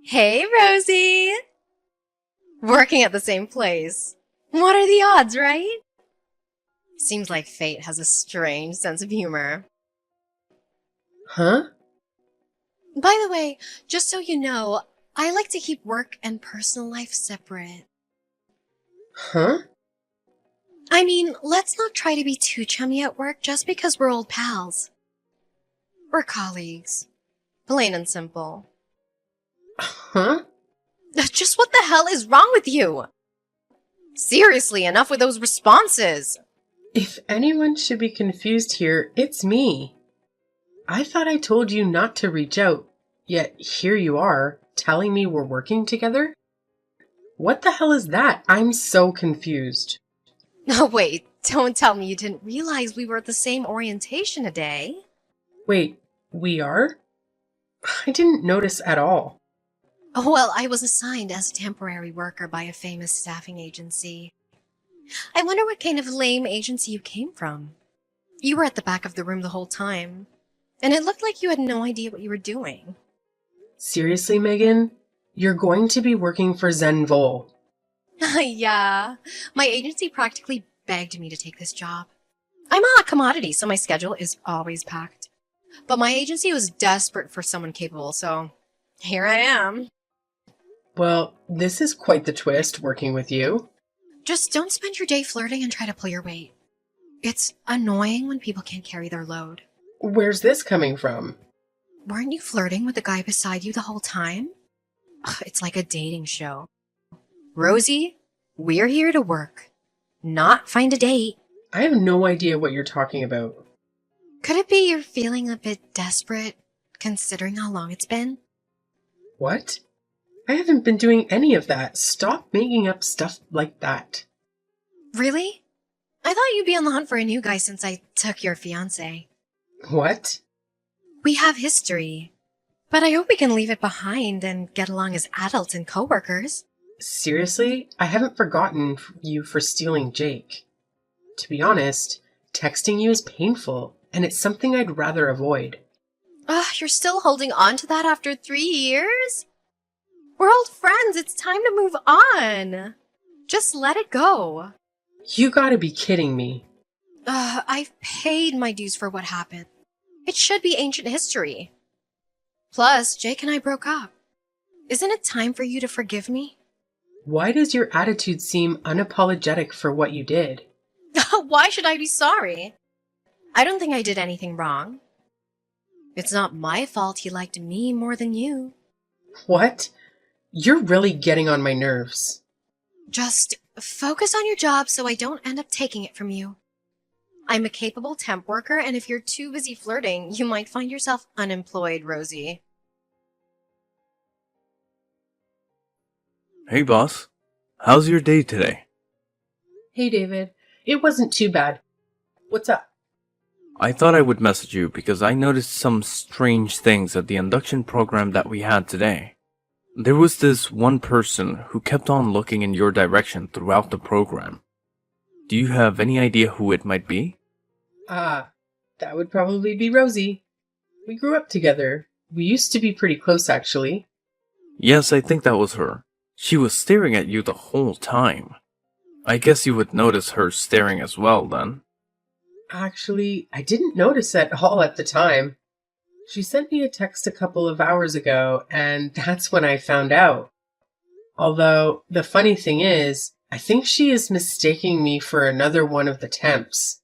Hey, Rosie! Working at the same place. What are the odds, right? Seems like fate has a strange sense of humor. Huh? By the way, just so you know, I like to keep work and personal life separate. Huh? I mean, let's not try to be too chummy at work just because we're old pals. We're colleagues. Plain and simple. Huh? Just what the hell is wrong with you? Seriously, enough with those responses. If anyone should be confused here, it's me. I thought I told you not to reach out, yet here you are, telling me we're working together? What the hell is that? I'm so confused. Oh, wait, don't tell me you didn't realize we were at the same orientation today. Wait, we are? I didn't notice at all. Oh, well, I was assigned as a temporary worker by a famous staffing agency. I wonder what kind of lame agency you came from. You were at the back of the room the whole time, and it looked like you had no idea what you were doing. Seriously, Megan? You're going to be working for Zenvol. Yeah, my agency practically begged me to take this job. I'm a hot commodity, so my schedule is always packed. But my agency was desperate for someone capable, so here I am. Well, this is quite the twist working with you. Just don't spend your day flirting and try to pull your weight. It's annoying when people can't carry their load. Where's this coming from? Weren't you flirting with the guy beside you the whole time? Ugh, it's like a dating show. Rosie, we're here to work, not find a date. I have no idea what you're talking about. Could it be you're feeling a bit desperate, considering how long it's been? What? I haven't been doing any of that. Stop making up stuff like that. Really? I thought you'd be on the hunt for a new guy since I took your fiancé. What? We have history, but I hope we can leave it behind and get along as adults and coworkers. Seriously? I haven't forgotten you for stealing Jake. To be honest, texting you is painful, and it's something I'd rather avoid. Ugh, you're still holding on to that after 3 years? We're old friends. It's time to move on. Just let it go. You gotta be kidding me. I've paid my dues for what happened. It should be ancient history. Plus, Jake and I broke up. Isn't it time for you to forgive me? Why does your attitude seem unapologetic for what you did? Why should I be sorry? I don't think I did anything wrong. It's not my fault he liked me more than you. What? You're really getting on my nerves. Just focus on your job so I don't end up taking it from you. I'm a capable temp worker, and if you're too busy flirting, you might find yourself unemployed, Rosie. Hey boss, how's your day today? Hey, David. It wasn't too bad. What's up? I thought I would message you because I noticed some strange things at the induction program that we had today. There was this one person who kept on looking in your direction throughout the program. Do you have any idea who it might be? That would probably be Rosie. We grew up together. We used to be pretty close, actually. Yes, I think that was her. She was staring at you the whole time. I guess you would notice her staring as well then. Actually, I didn't notice at all at the time. She sent me a text a couple of hours ago, and that's when I found out. Although, the funny thing is, I think she is mistaking me for another one of the temps.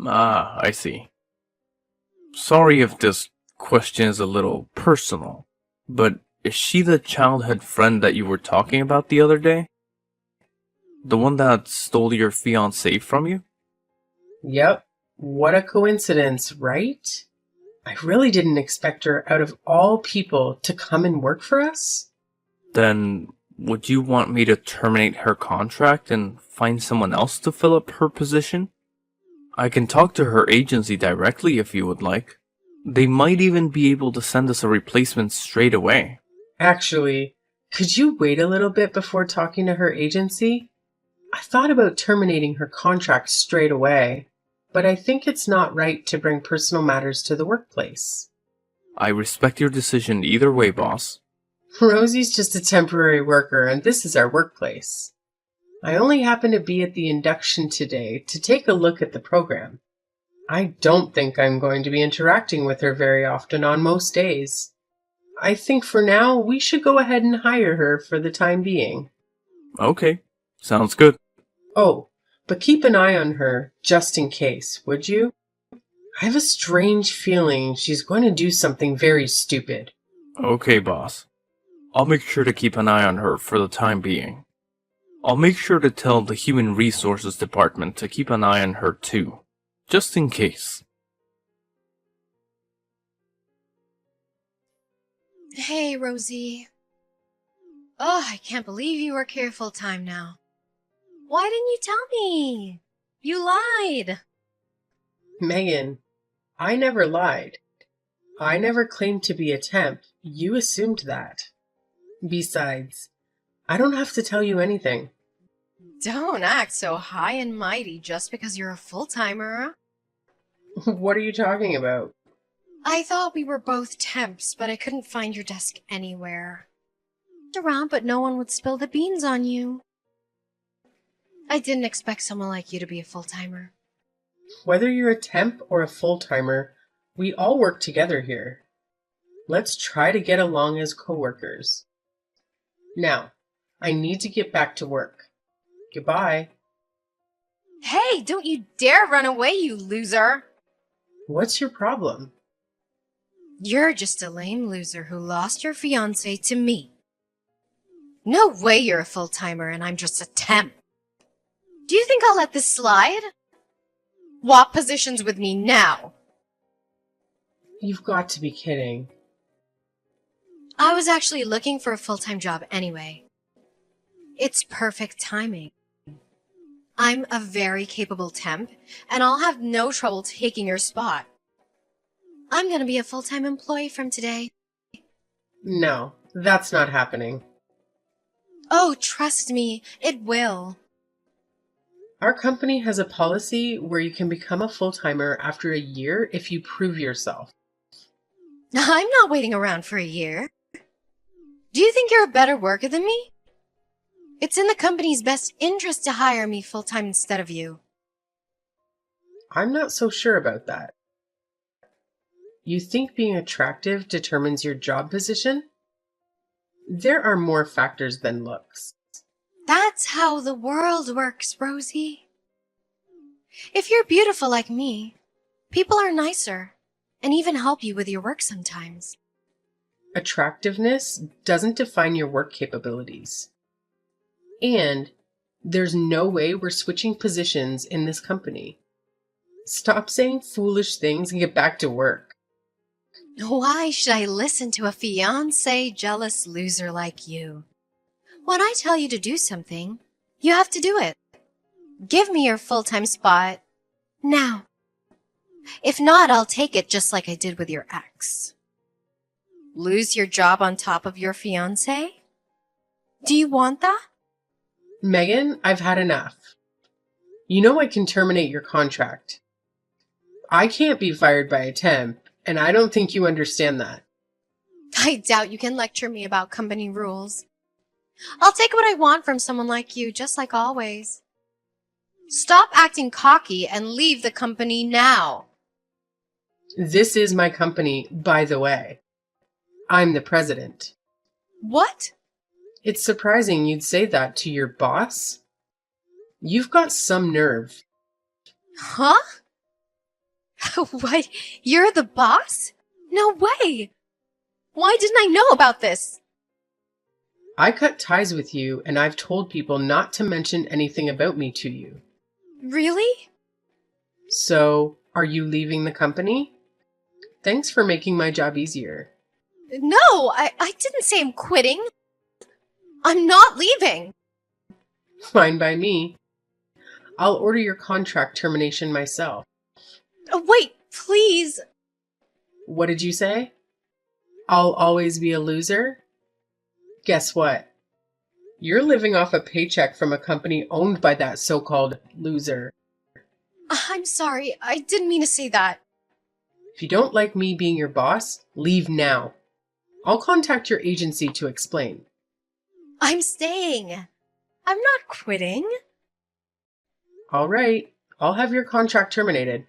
Ah, I see. Sorry if this question is a little personal, but is she the childhood friend that you were talking about the other day? The one that stole your fiancé from you? Yep, what a coincidence, right? I really didn't expect her, out of all people, to come and work for us. Then, would you want me to terminate her contract and find someone else to fill up her position? I can talk to her agency directly if you would like. They might even be able to send us a replacement straight away. Actually, could you wait a little bit before talking to her agency? I thought about terminating her contract straight away, but I think it's not right to bring personal matters to the workplace. I respect your decision either way, boss. Rosie's just a temporary worker, and this is our workplace. I only happen to be at the induction today to take a look at the program. I don't think I'm going to be interacting with her very often on most days. I think for now we should go ahead and hire her for the time being. Okay, sounds good. Oh, but keep an eye on her, just in case, would you? I have a strange feeling she's going to do something very stupid. Okay, boss. I'll make sure to keep an eye on her for the time being. I'll make sure to tell the Human Resources Department to keep an eye on her too, just in case. Hey, Rosie. Oh, I can't believe you work here full time now. Why didn't you tell me? You lied. Megan, I never lied. I never claimed to be a temp. You assumed that. Besides, I don't have to tell you anything. Don't act so high and mighty just because you're a full-timer. What are you talking about? I thought we were both temps, but I couldn't find your desk anywhere. Around, but no one would spill the beans on you. I didn't expect someone like you to be a full-timer. Whether you're a temp or a full-timer, we all work together here. Let's try to get along as coworkers. Now, I need to get back to work. Goodbye. Hey, don't you dare run away, you loser! What's your problem? You're just a lame loser who lost your fiancé to me. No way you're a full-timer and I'm just a temp. Do you think I'll let this slide? Swap positions with me now. You've got to be kidding. I was actually looking for a full-time job anyway. It's perfect timing. I'm a very capable temp, and I'll have no trouble taking your spot. I'm gonna be a full-time employee from today. No, that's not happening. Oh, trust me, it will. Our company has a policy where you can become a full-timer after a year if you prove yourself. I'm not waiting around for a year. Do you think you're a better worker than me? It's in the company's best interest to hire me full-time instead of you. I'm not so sure about that. You think being attractive determines your job position? There are more factors than looks. That's how the world works, Rosie. If you're beautiful like me, people are nicer and even help you with your work sometimes. Attractiveness doesn't define your work capabilities. And there's no way we're switching positions in this company. Stop saying foolish things and get back to work. Why should I listen to a fiancé jealous loser like you? When I tell you to do something, you have to do it. Give me your full-time spot now. If not, I'll take it just like I did with your ex. Lose your job on top of your fiancé? Do you want that? Megan, I've had enough. You know I can terminate your contract. I can't be fired by a temp, and I don't think you understand that. I doubt you can lecture me about company rules. I'll take what I want from someone like you, just like always. Stop acting cocky and leave the company now. This is my company, by the way. I'm the president. What? It's surprising you'd say that to your boss. You've got some nerve. Huh? What? You're the boss? No way! Why didn't I know about this? I cut ties with you, and I've told people not to mention anything about me to you. Really? So, are you leaving the company? Thanks for making my job easier. No, I didn't say I'm quitting. I'm not leaving. Fine by me. I'll order your contract termination myself. Wait, please. What did you say? I'll always be a loser? Guess what? You're living off a paycheck from a company owned by that so-called loser. I'm sorry, I didn't mean to say that. If you don't like me being your boss, leave now. I'll contact your agency to explain. I'm staying. I'm not quitting. All right, I'll have your contract terminated.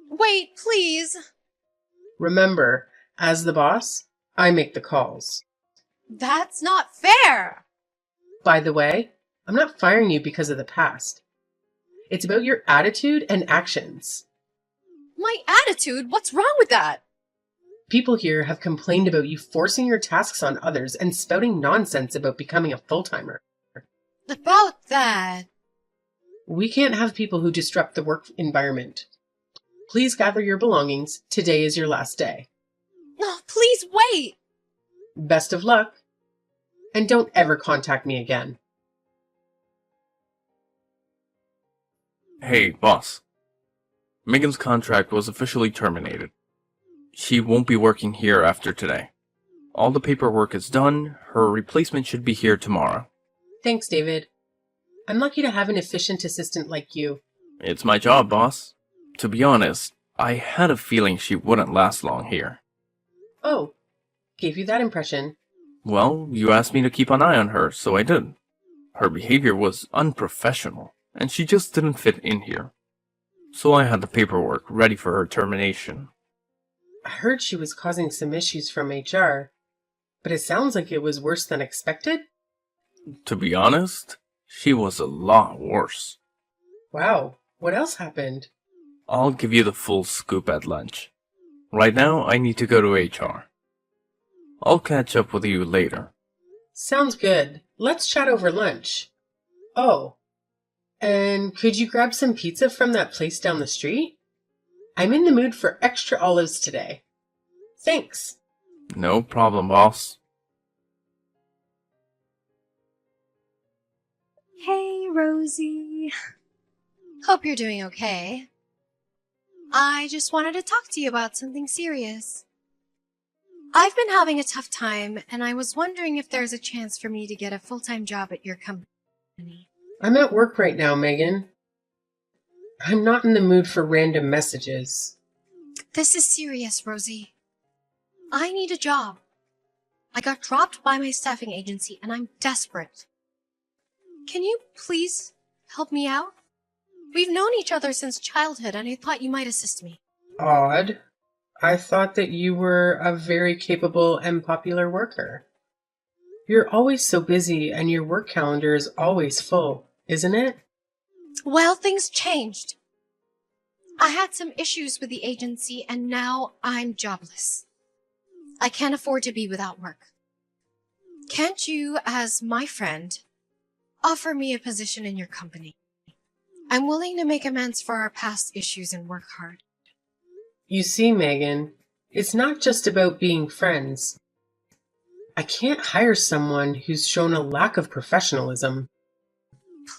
Wait, please. Remember, as the boss, I make the calls. That's not fair. By the way, I'm not firing you because of the past. It's about your attitude and actions. My attitude? What's wrong with that? People here have complained about you forcing your tasks on others and spouting nonsense about becoming a full-timer. About that. We can't have people who disrupt the work environment. Please gather your belongings. Today is your last day. No, please wait. Best of luck. And don't ever contact me again. Hey, boss. Megan's contract was officially terminated. She won't be working here after today. All the paperwork is done. Her replacement should be here tomorrow. Thanks, David. I'm lucky to have an efficient assistant like you. It's my job, boss. To be honest, I had a feeling she wouldn't last long here. Oh, gave you that impression. Well, you asked me to keep an eye on her, so I did. Her behavior was unprofessional, and she just didn't fit in here. So I had the paperwork ready for her termination. I heard she was causing some issues from HR, but it sounds like it was worse than expected. To be honest, she was a lot worse. Wow, what else happened? I'll give you the full scoop at lunch. Right now, I need to go to HR. I'll catch up with you later. Sounds good. Let's chat over lunch. Oh, and could you grab some pizza from that place down the street? I'm in the mood for extra olives today. Thanks. No problem, boss. Hey, Rosie. Hope you're doing okay. I just wanted to talk to you about something serious. I've been having a tough time, and I was wondering if there's a chance for me to get a full-time job at your company. I'm at work right now, Megan. I'm not in the mood for random messages. This is serious, Rosie. I need a job. I got dropped by my staffing agency, and I'm desperate. Can you please help me out? We've known each other since childhood, and I thought you might assist me. Odd. I thought that you were a very capable and popular worker. You're always so busy, and your work calendar is always full, isn't it? Well, things changed. I had some issues with the agency, and now I'm jobless. I can't afford to be without work. Can't you, as my friend, offer me a position in your company? I'm willing to make amends for our past issues and work hard. You see, Megan, it's not just about being friends. I can't hire someone who's shown a lack of professionalism.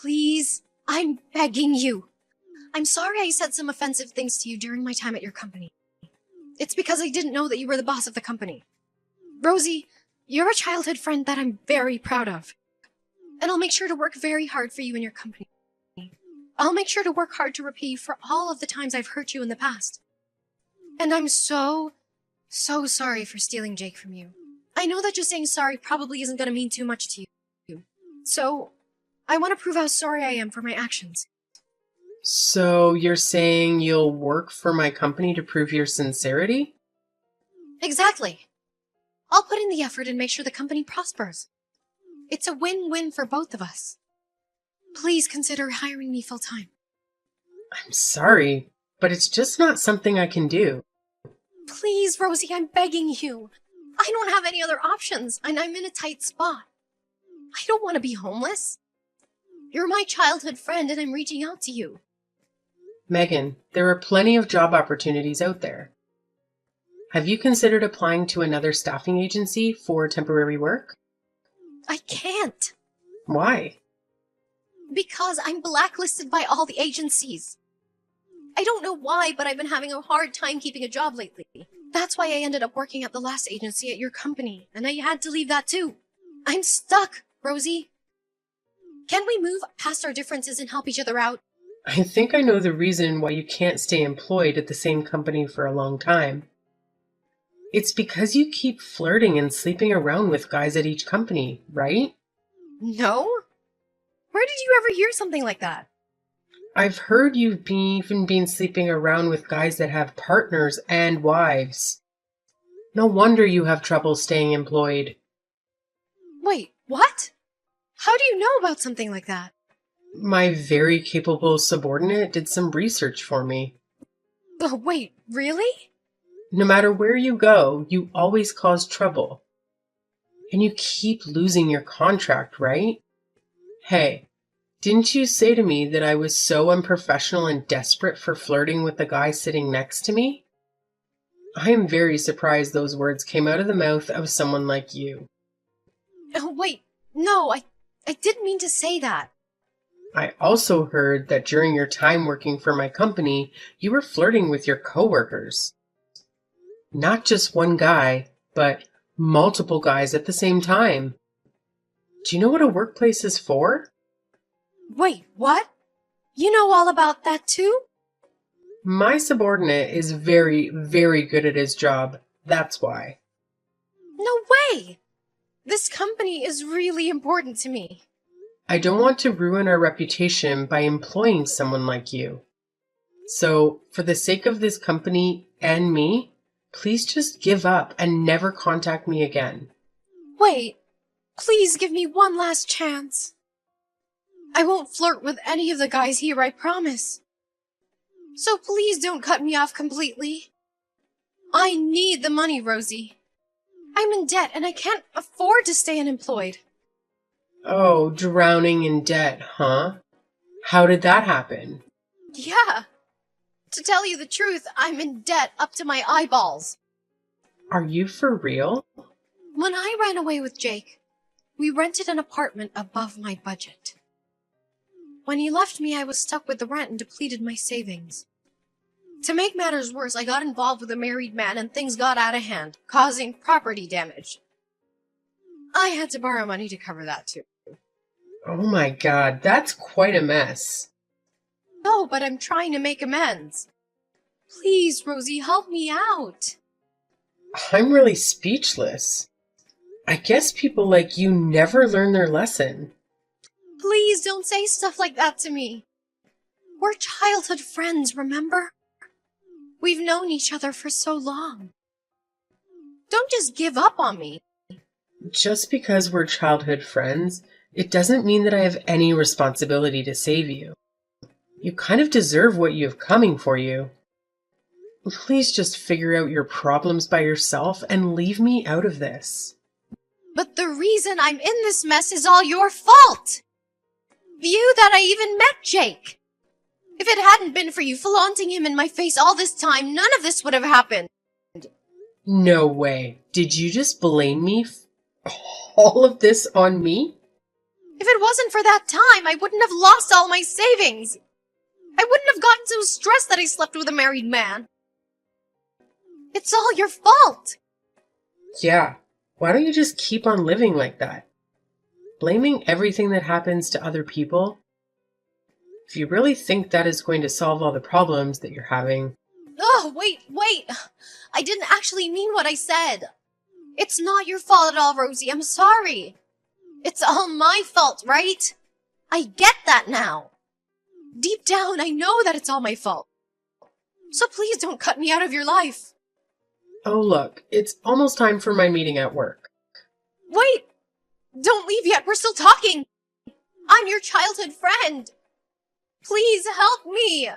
Please, I'm begging you. I'm sorry I said some offensive things to you during my time at your company. It's because I didn't know that you were the boss of the company. Rosie, you're a childhood friend that I'm very proud of. And I'll make sure to work very hard for you and your company. I'll make sure to work hard to repay you for all of the times I've hurt you in the past. And I'm so sorry for stealing Jake from you. I know that just saying sorry probably isn't going to mean too much to you. So, I want to prove how sorry I am for my actions. So you're saying you'll work for my company to prove your sincerity? Exactly. I'll put in the effort and make sure the company prospers. It's a win-win for both of us. Please consider hiring me full-time. I'm sorry, but it's just not something I can do. Please, Rosie, I'm begging you. I don't have any other options, and I'm in a tight spot. I don't want to be homeless. You're my childhood friend, and I'm reaching out to you. Megan, there are plenty of job opportunities out there. Have you considered applying to another staffing agency for temporary work? I can't. Why? Because I'm blacklisted by all the agencies. I don't know why, but I've been having a hard time keeping a job lately. That's why I ended up working at the last agency at your company, and I had to leave that too. I'm stuck, Rosie. Can we move past our differences and help each other out? I think I know the reason why you can't stay employed at the same company for a long time. It's because you keep flirting and sleeping around with guys at each company, right? No? Where did you ever hear something like that? I've heard you've even been sleeping around with guys that have partners and wives. No wonder you have trouble staying employed. Wait, what? How do you know about something like that? My very capable subordinate did some research for me. Oh, wait, really? No matter where you go, you always cause trouble. And you keep losing your contract, right? Hey, didn't you say to me that I was so unprofessional and desperate for flirting with the guy sitting next to me? I am very surprised those words came out of the mouth of someone like you. Oh, wait, no, I didn't mean to say that. I also heard that during your time working for my company, you were flirting with your coworkers. Not just one guy, but multiple guys at the same time. Do you know what a workplace is for? Wait, what? You know all about that too? My subordinate is very, very good at his job. That's why. No way! This company is really important to me. I don't want to ruin our reputation by employing someone like you. So, for the sake of this company and me, please just give up and never contact me again. Wait, please give me one last chance. I won't flirt with any of the guys here, I promise. So please don't cut me off completely. I need the money, Rosie. I'm in debt and I can't afford to stay unemployed. Oh, drowning in debt, huh? How did that happen? Yeah. To tell you the truth, I'm in debt up to my eyeballs. Are you for real? When I ran away with Jake, we rented an apartment above my budget. When he left me, I was stuck with the rent and depleted my savings. To make matters worse, I got involved with a married man and things got out of hand, causing property damage. I had to borrow money to cover that too. Oh my god, that's quite a mess. No, but I'm trying to make amends. Please, Rosie, help me out. I'm really speechless. I guess people like you never learn their lesson. Please don't say stuff like that to me. We're childhood friends, remember? We've known each other for so long. Don't just give up on me. Just because we're childhood friends, it doesn't mean that I have any responsibility to save you. You kind of deserve what you have coming for you. Please just figure out your problems by yourself and leave me out of this. But the reason I'm in this mess is all your fault! You that I even met Jake! If it hadn't been for you flaunting him in my face all this time, none of this would have happened. No way. Did you just blame me? All of this on me? If it wasn't for that time, I wouldn't have lost all my savings. I wouldn't have gotten so stressed that I slept with a married man. It's all your fault. Yeah. Why don't you just keep on living like that? Blaming everything that happens to other people? If you really think that is going to solve all the problems that you're having... Oh, wait. I didn't actually mean what I said. It's not your fault at all, Rosie. I'm sorry. It's all my fault, right? I get that now. Deep down, I know that it's all my fault. So please don't cut me out of your life. Oh, look, it's almost time for my meeting at work. Wait! Don't leave yet, we're still talking! I'm your childhood friend! Please help me!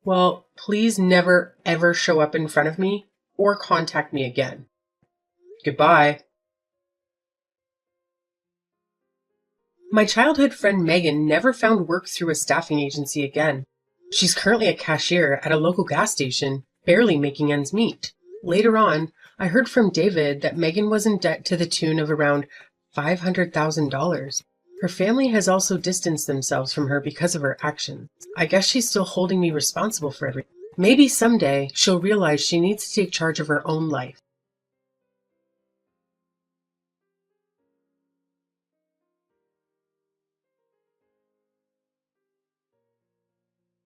Well, please never, ever show up in front of me or contact me again. Goodbye. My childhood friend Megan never found work through a staffing agency again. She's currently a cashier at a local gas station, barely making ends meet. Later on, I heard from David that Megan was in debt to the tune of around $500,000. Her family has also distanced themselves from her because of her actions. I guess she's still holding me responsible for everything. Maybe someday she'll realize she needs to take charge of her own life.